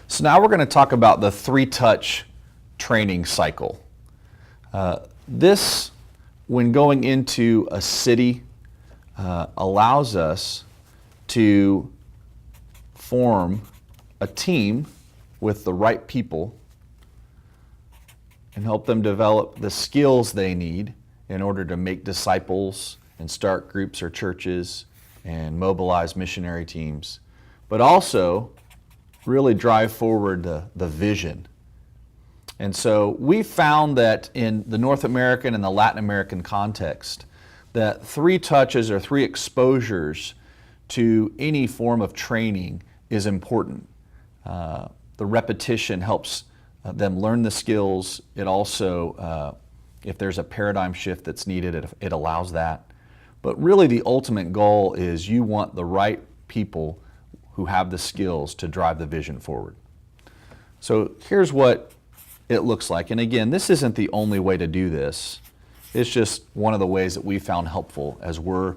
So now we're going to talk about the 3-touch training cycle. This, when going into a city, allows us to form a team with the right people and help them develop the skills they need in order to make disciples and start groups or churches and mobilize missionary teams, but also really drive forward the vision. And so we found that in the North American and the Latin American context, that 3 touches or 3 exposures to any form of training is important. The repetition helps them learn the skills. It also, if there's a paradigm shift that's needed, it allows that. But really the ultimate goal is you want the right people who have the skills to drive the vision forward. So here's what it looks like. And again, this isn't the only way to do this. It's just one of the ways that we found helpful as we're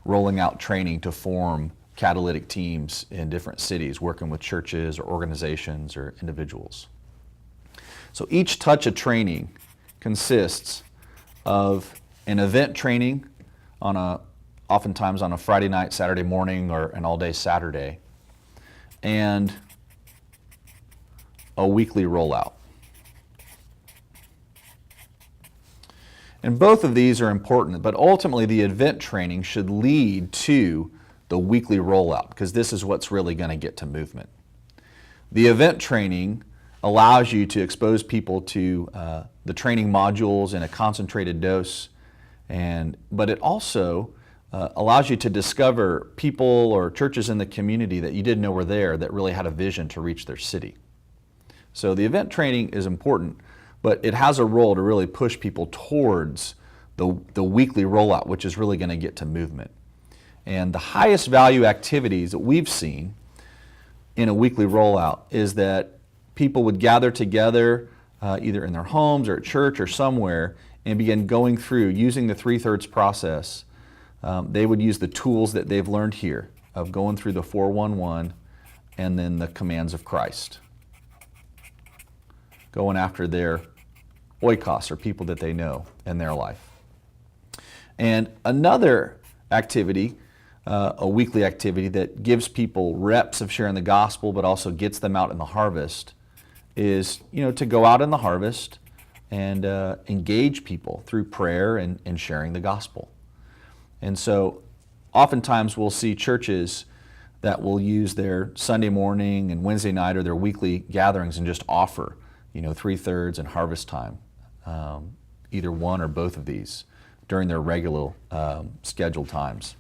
rolling out training to form catalytic teams in different cities, working with churches or organizations or individuals. So each touch of training consists of an event training oftentimes on a Friday night, Saturday morning, or an all-day Saturday, and a weekly rollout. And both of these are important, but ultimately the event training should lead to the weekly rollout, because this is what's really going to get to movement. The event training allows you to expose people to the training modules in a concentrated dose, but it also allows you to discover people or churches in the community that you didn't know were there that really had a vision to reach their city. So the event training is important, but it has a role to really push people towards the weekly rollout, which is really going to get to movement. And the highest value activities that we've seen in a weekly rollout is that people would gather together either in their homes or at church or somewhere and begin going through using the 3/3 process. They would use the tools that they've learned here of going through the 411 and then the commands of Christ, going after their oikos, or people that they know in their life. And another activity, a weekly activity that gives people reps of sharing the gospel but also gets them out in the harvest, is to go out in the harvest and engage people through prayer and sharing the gospel. And so oftentimes we'll see churches that will use their Sunday morning and Wednesday night or their weekly gatherings and just offer 3/3 and harvest time, either one or both of these during their regular scheduled times.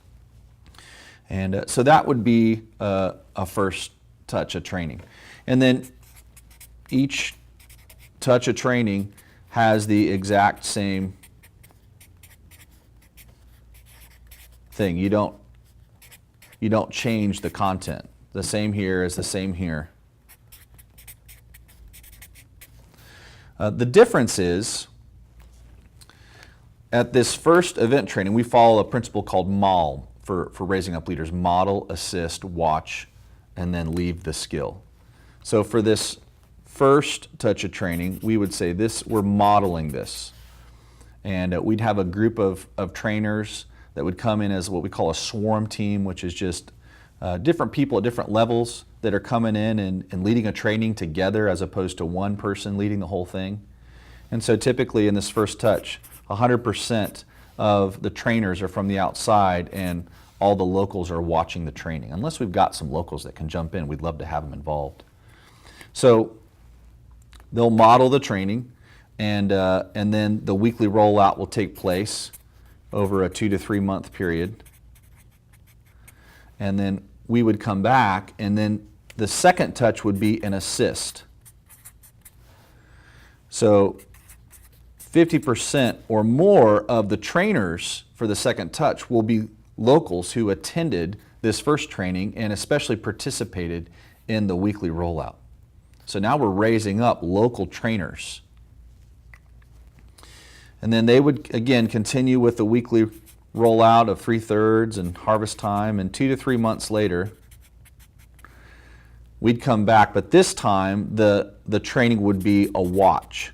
And so that would be a first touch of training. And then each touch of training has the exact same thing. You don't change the content. The same here is the same here. The difference is, at this first event training, we follow a principle called MAL for raising up leaders: model, assist, watch, and then leave the skill. So for this first touch of training, we would say we're modeling this. And we'd have a group of trainers that would come in as what we call a swarm team, which is just different people at different levels that are coming in and leading a training together as opposed to one person leading the whole thing. And so typically in this first touch, 100% of the trainers are from the outside and all the locals are watching the training. Unless we've got some locals that can jump in, we'd love to have them involved. So they'll model the training, and then the weekly rollout will take place over a 2 to 3 month period. And then we would come back, and then the second touch would be an assist. So 50% or more of the trainers for the second touch will be locals who attended this first training and especially participated in the weekly rollout. So now we're raising up local trainers. And then they would, again, continue with the weekly rollout of 3/3 and harvest time, and 2 to 3 months later, we'd come back, but this time the training would be a watch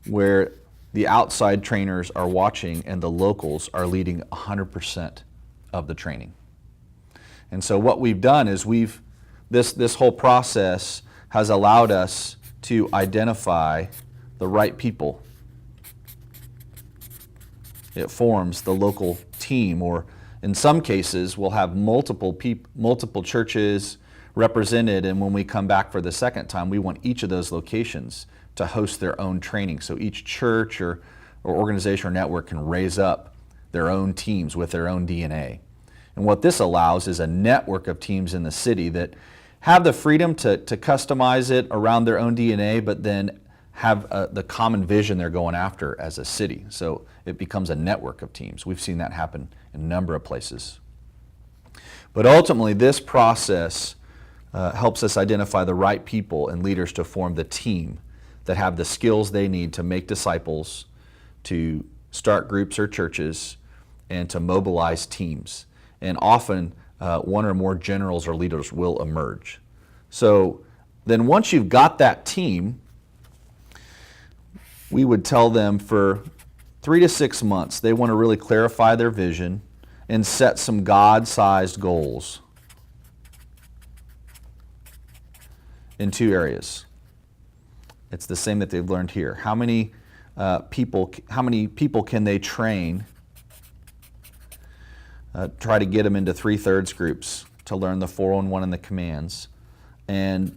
where the outside trainers are watching and the locals are leading 100% of the training. And so what we've done is this whole process has allowed us to identify the right people. It forms the local team, or in some cases we'll have multiple churches represented, and when we come back for the second time, we want each of those locations to host their own training. So each church or organization or network can raise up their own teams with their own DNA. And what this allows is a network of teams in the city that have the freedom to customize it around their own DNA, but then have the common vision they're going after as a city. So it becomes a network of teams. We've seen that happen in a number of places. But ultimately, this process helps us identify the right people and leaders to form the team that have the skills they need to make disciples, to start groups or churches, and to mobilize teams. And often, one or more generals or leaders will emerge. So then once you've got that team, we would tell them for 3 to 6 months, they want to really clarify their vision and set some God-sized goals in 2 areas. It's the same that they've learned here. How many people can they train? Try to get them into 3/3 groups to learn the 411 and the commands. And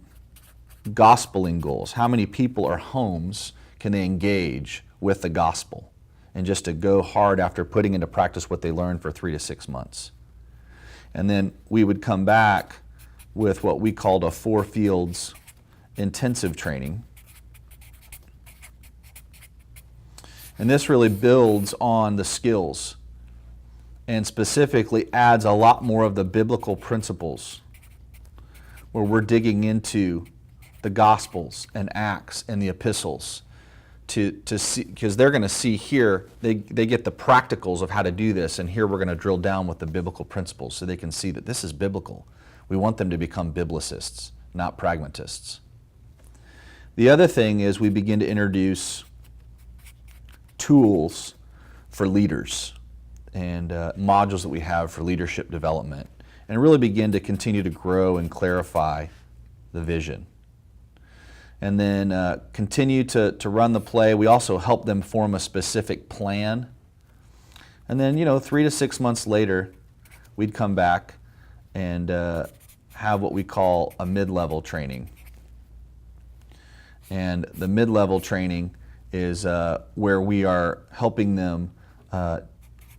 gospeling goals. How many people or homes can they engage with the gospel? And just to go hard after putting into practice what they learned for 3 to 6 months. And then we would come back with what we called a 4 fields intensive training. And this really builds on the skills and specifically adds a lot more of the biblical principles where we're digging into the Gospels and Acts and the epistles to see, because they're going to see here, they get the practicals of how to do this, and here we're going to drill down with the biblical principles so they can see that this is biblical. We want them to become biblicists, not pragmatists. The other thing is we begin to introduce tools for leaders and modules that we have for leadership development, and really begin to continue to grow and clarify the vision. And then continue to run the play. We also help them form a specific plan. And then, 3 to 6 months later, we'd come back and have what we call a mid-level training. And the mid-level training is where we are helping them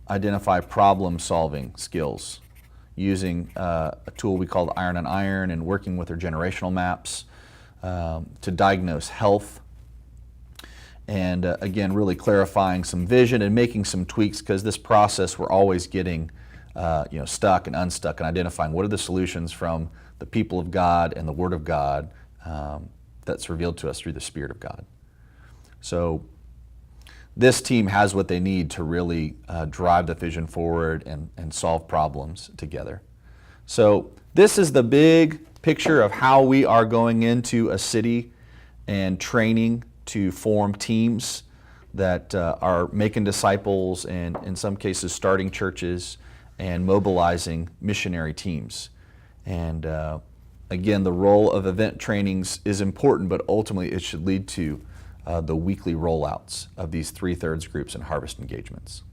identify problem-solving skills using a tool we call Iron on Iron, and working with their generational maps to diagnose health. And again, really clarifying some vision and making some tweaks, because this process we're always getting stuck and unstuck, and identifying what are the solutions from the people of God and the Word of God that's revealed to us through the Spirit of God. So this team has what they need to really drive the vision forward and solve problems together. So this is the big picture of how we are going into a city and training to form teams that are making disciples, and in some cases starting churches and mobilizing missionary teams. And again, the role of event trainings is important, but ultimately it should lead to the weekly rollouts of these 3/3 groups and harvest engagements.